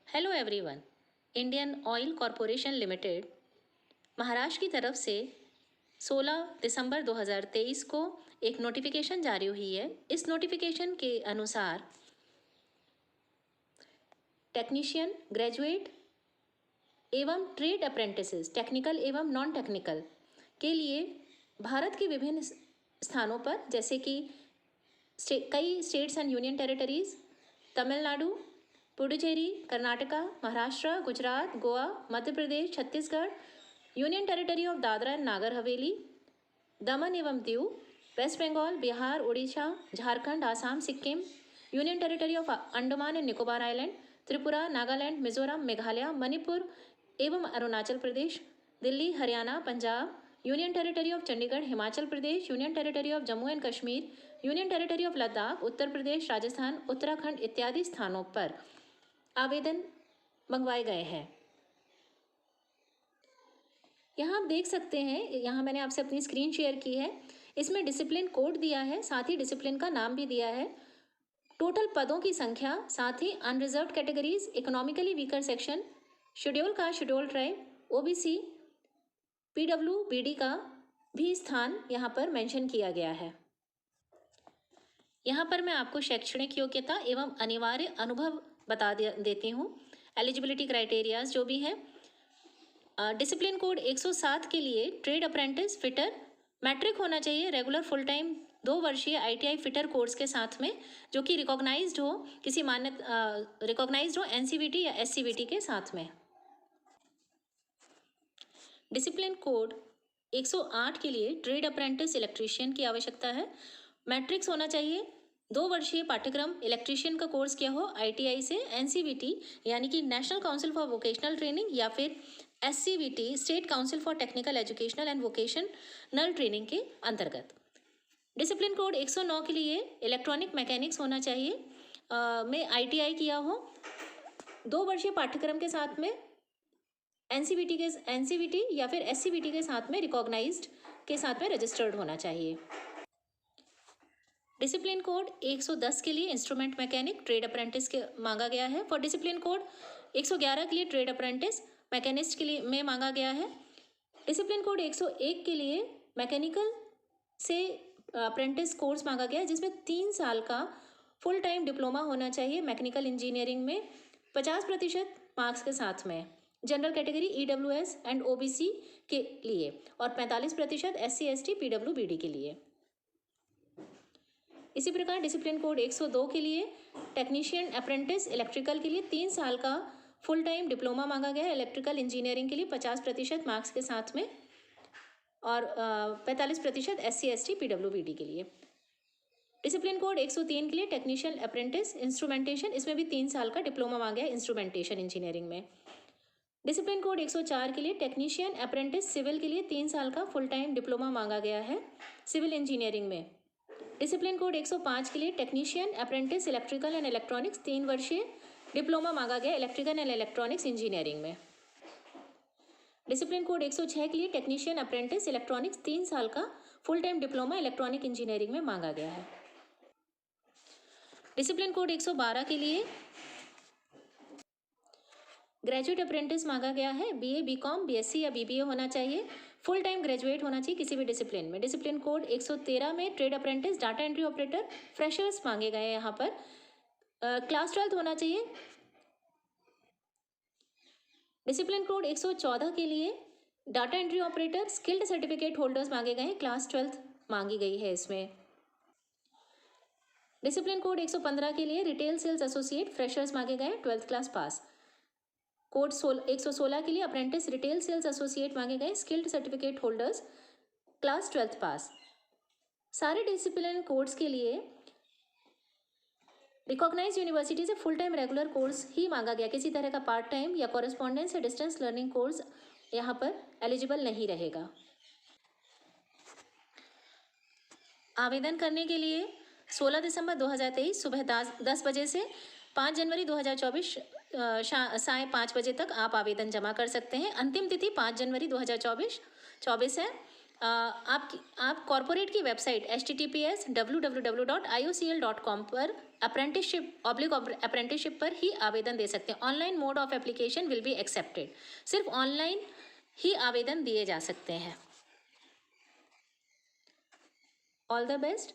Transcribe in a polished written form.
Hello everyone. Indian oil corporation limited Maharashtra की तरफ से 16 दिसंबर 2023 को एक नोटिफिकेशन जारी हुई है। इस नोटिफिकेशन के अनुसार टेक्नीशियन, ग्रेजुएट एवं ट्रेड अप्रेंटिसेस, टेक्निकल एवं नॉन टेक्निकल के लिए भारत के विभिन्न स्थानों पर, जैसे कि कई states and union territories, Tamil Nadu, Puducherry, Karnataka, Maharashtra, Gujarat, Goa, Madhya Pradesh, Chhattisgarh, union territory of Dadra and Nagar Haveli, Daman एवं Diu, west Bengal, Bihar, Orissa, Jharkhand, Assam, Sikkim, union territory of Andaman and Nicobar island, Tripura, Nagaland, Mizoram, Meghalaya, Manipur एवं Arunachal Pradesh, Delhi, Haryana, Punjab, union territory of Chandigarh, Himachal Pradesh, union territory of Jammu and Kashmir, union territory of Ladakh, Uttar प्रदेश, राजस्थान, उत्तराखंड इत्यादि स्थानों पर आवेदन मंगवाए गए हैं। यहाँ आप देख सकते हैं, यहाँ मैंने आपसे अपनी स्क्रीन शेयर की है। इसमें डिसिप्लिन कोड दिया है, साथ ही डिसिप्लिन का नाम भी दिया है, टोटल पदों की संख्या, साथ ही unreserved categories, economically weaker section, schedule caste, schedule tribe, OBC, पीडब्ल्यूबीडी का भी स्थान यहाँ पर मेंशन किया गया है। यहाँ पर मैं आपको शैक्षणिक योग्यता एवं अनिवार्य अनुभव बता देती हूँ। एलिजिबिलिटी क्राइटेरियाज जो भी है, डिसिप्लिन कोड 107 के लिए ट्रेड अप्रेंटिस फिटर मैट्रिक होना चाहिए, रेगुलर फुल टाइम 2 वर्षीय आईटीआई फिटर कोर्स के साथ में, जो कि रिकॉग्नाइज्ड हो, किसी रिकॉग्नाइज्ड हो एनसीवीटी या एससीवीटी के साथ में। डिसिप्लिन कोड 108 के लिए ट्रेड अप्रेंटिस इलेक्ट्रीशियन की आवश्यकता है, मैट्रिक्स होना चाहिए, 2 वर्षीय पाठ्यक्रम इलेक्ट्रीशियन का कोर्स किया हो आईटीआई से, एनसीवीटी यानी कि national council for vocational training या फिर SCVT state council for technical educational and vocational training के अंतर्गत। डिसिप्लिन कोड 109 के लिए इलेक्ट्रॉनिक मैकेनिक्स होना चाहिए, में आईटीआई किया हो, 2 वर्षीय पाठ्यक्रम के साथ में एनसीवीटी या फिर एससीवीटी के साथ में रिकॉग्नाइज्ड के साथ में रजिस्टर्ड होना चाहिए। डिसिप्लिन कोड 110 के लिए इंस्ट्रूमेंट मैकेनिक ट्रेड अप्रेंटिस के मांगा गया है। फॉर डिसिप्लिन कोड 111 के लिए ट्रेड अप्रेंटिस मैकेनिस्ट के लिए में मांगा गया है। डिसिप्लिन कोड 101 के लिए मैकेनिकल से अप्रेंटिस कोर्स मांगा गया है, जिसमें 3 साल का फुल टाइम डिप्लोमा होना चाहिए मैकेनिकल इंजीनियरिंग में, 50% मार्क्स के साथ में, general category EWS and OBC के लिए, और 45% एससी एसटी पीडब्ल्यूबीडी के लिए। इसी प्रकार डिसिप्लिन कोड 102 के लिए टेक्नीशियन अप्रेंटिस इलेक्ट्रिकल के लिए 3 साल का फुल टाइम डिप्लोमा मांगा गया है, इलेक्ट्रिकल इंजीनियरिंग के लिए 50% मार्क्स के साथ में, और 45% एससी एसटी पीडब्ल्यूबीडी के लिए। डिसिप्लिन कोड 103 के लिए टेक्नीशियन अप्रेंटिस इंस्ट्रूमेंटेशन, इसमें भी 3 साल का डिप्लोमा मांगा है इंस्ट्रूमेंटेशन इंजीनियरिंग में। डिसिप्लिन कोड 104 के लिए टेक्नीशियन अप्रेंटिस सिविल के लिए 3 साल का फुल टाइम डिप्लोमा मांगा गया है सिविल इंजीनियरिंग में। डिसिप्लिन कोड 105 के लिए technician apprentice electrical and electronics 3 वर्षीय डिप्लोमा मांगा गया इलेक्ट्रिकल एंड इलेक्ट्रॉनिक्स इंजीनियरिंग में। डिसिप्लिन कोड 106 के लिए टेक्नीशियन अप्रेंटिस इलेक्ट्रॉनिक्स 3 साल का full time diploma electronic engineering में मांगा गया है। डिसिप्लिन कोड 112 के लिए ग्रेजुएट अप्रेंटिस मांगा गया है, बीए, बीकॉम, बीएससी या बीबीए होना चाहिए, फुल टाइम ग्रेजुएट होना चाहिए किसी भी डिसिप्लिन में। डिसिप्लिन कोड 113 में trade apprentice, data entry operator, freshers मांगे गए हैं यहाँ पर, क्लास 12 होना चाहिए। डिसिप्लिन कोड 114 के लिए data entry operator, skilled certificate holders मांगे गए हैं, क्लास 12 मांगी गई है इसमें। डिसिप्लिन कोड 115 के लिए रिटेल सेल्स एसोसिएट फ्रेशर्स मांगे गए हैं, 12th क्लास पास। कोड 116 के लिए अप्रेंटिस रिटेल सेल्स एसोसिएट मांगे गए, skilled certificate holders, class 12th पास। सारे डिसिप्लिन कोड्स के लिए रिकॉग्नाइज यूनिवर्सिटी से फुल टाइम रेगुलर कोर्स ही मांगा गया, किसी तरह का पार्ट टाइम या कॉरेस्पॉन्डेंस या डिस्टेंस लर्निंग कोर्स यहाँ पर एलिजिबल नहीं रहेगा। आवेदन करने के लिए 16 दिसंबर 2023 सुबह 10 बजे से 5 जनवरी 2024 साय 5 बजे तक आप आवेदन जमा कर सकते हैं। अंतिम तिथि 5 जनवरी 2024 है। आप कॉरपोरेट की वेबसाइट https://www.iocl.com पर अप्रेंटिसशिप पर ही आवेदन दे सकते हैं। Online mode of application will be accepted. सिर्फ ऑनलाइन ही आवेदन दिए जा सकते हैं। All the best.